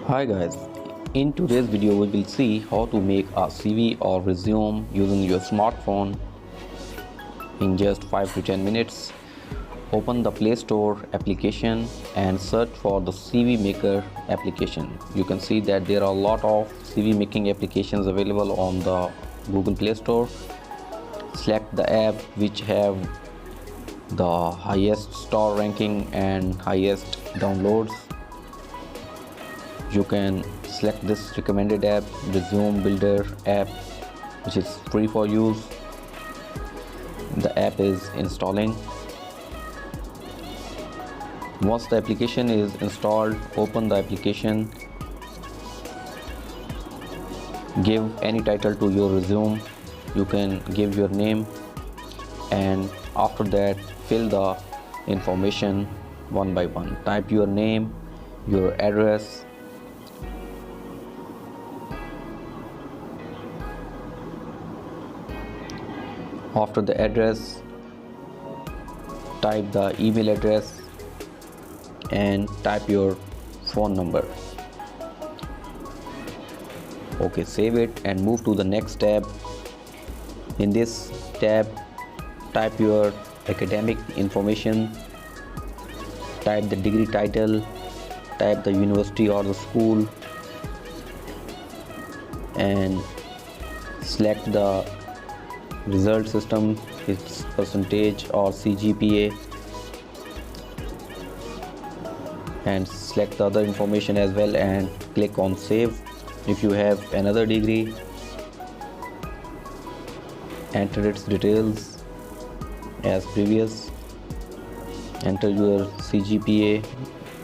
Hi guys, in today's video we will see how to make a CV or resume using your smartphone in just 5 to 10 minutes. Open the Play Store application and search for the CV Maker application. You can see that there are a lot of CV making applications available on the Google Play Store. Select the app which have the highest star ranking and highest downloads. You can select this recommended app, Resume Builder app, which is free for use. The app is installing. Once the application is installed, open the application. Give any title to your resume. You can give your name, and after that fill the information one by one. Type your name, your address, after the address type the email address and type your phone number. Okay, save it and move to the next tab. In this tab, type your academic information, type the degree title, type the university or the school, and select the result system, its percentage or CGPA, and select the other information as well and click on save. If you have another degree, enter its details as previous, enter your CGPA,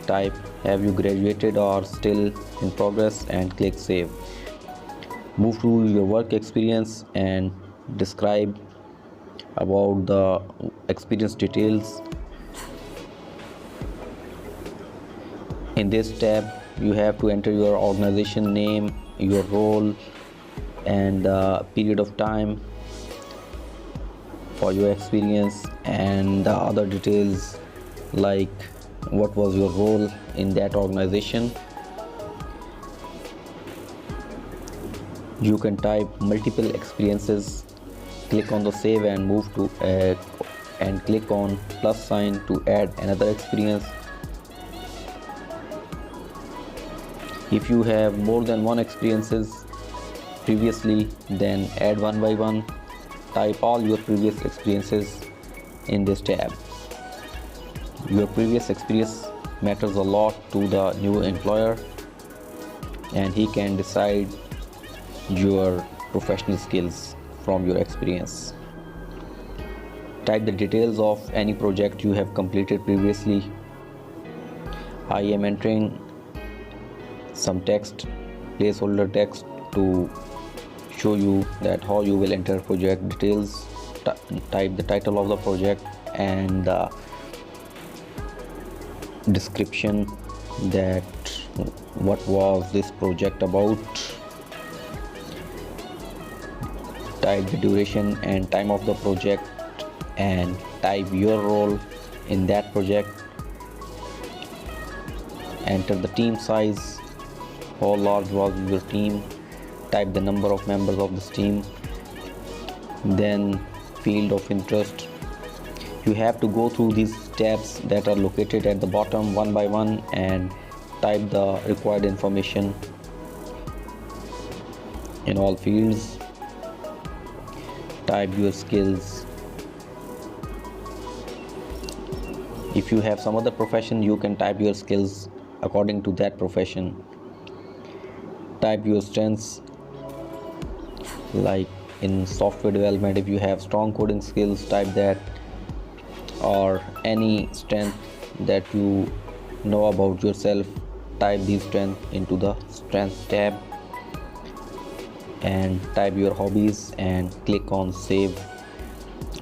type have you graduated or still in progress, and click save. Move to your work experience and describe about the experience details. In this tab you have to enter your organization name, your role, and the period of time for your experience, and the other details like what was your role in that organization. You can type multiple experiences. Click on the save and move to and click on plus sign to add another experience. If you have more than one experiences previously, then add one by one. Type all your previous experiences in this tab. Your previous experience matters a lot to the new employer, and he can decide your professional skills from your experience. Type the details of any project you have completed previously. I am entering some text, placeholder text, to show you that how you will enter project details. Type the title of the project and the description, that what was this project about. Type the duration and time of the project and type your role in that project. Enter the team size, how large was your team. Type the number of members of this team. Then field of interest. You have to go through these tabs that are located at the bottom one by one and type the required information in all fields. Type your skills. If you have some other profession, you can type your skills according to that profession. Type your strengths, like in software development, if you have strong coding skills, type that, or any strength that you know about yourself. Type these strengths into the strengths tab and type your hobbies and click on save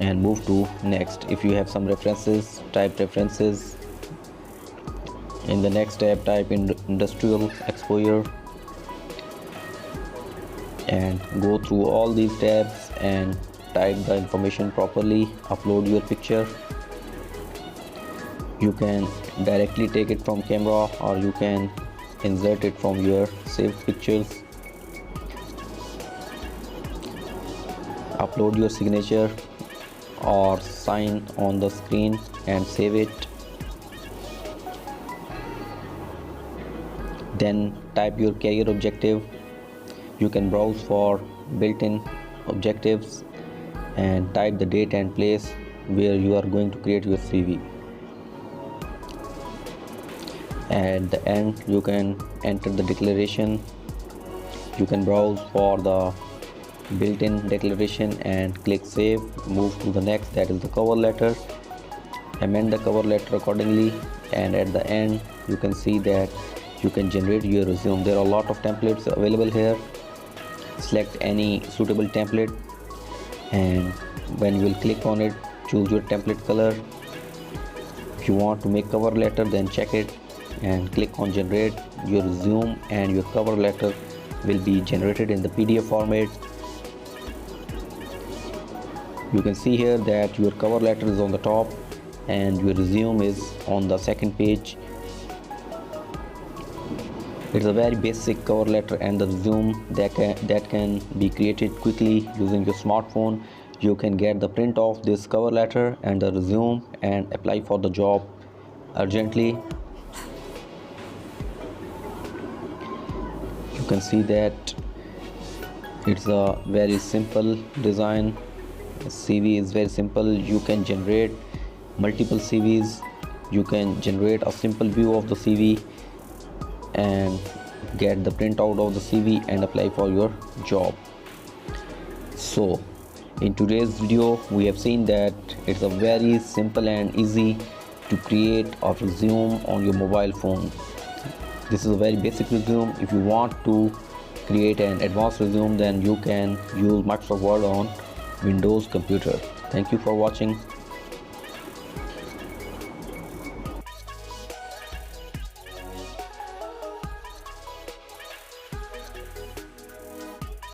and move to next. If you have some references, type references. In the next tab, type in industrial exposure and go through all these tabs and type the information properly. Upload your picture. You can directly take it from camera, or you can insert it from your saved pictures, upload your signature or sign on the screen and save it. Then type your career objective. You can browse for built-in objectives and type the date and place where you are going to create your CV. At the end, you can enter the declaration. You can browse for the built-in declaration and click save. Move to the next, that is the cover letter. Amend the cover letter accordingly, and at the end you can see that you can generate your resume. There are a lot of templates available here. Select any suitable template, and when you will click on it, choose your template color. If you want to make cover letter, then check it and click on generate. Your resume and your cover letter will be generated in the PDF format. You can see here that your cover letter is on the top and your resume is on the second page. It's a very basic cover letter and the resume that can be created quickly using your smartphone. You can get the print of this cover letter and the resume and apply for the job urgently. You can see that it's a very simple design. The CV is very simple. You can generate multiple CVs. You can generate a simple view of the CV and get the printout of the CV and apply for your job. So in today's video we have seen that it's a very simple and easy to create a resume on your mobile phone. This is a very basic resume. If you want to create an advanced resume, then you can use Microsoft Word on Windows computer. Thank you for watching.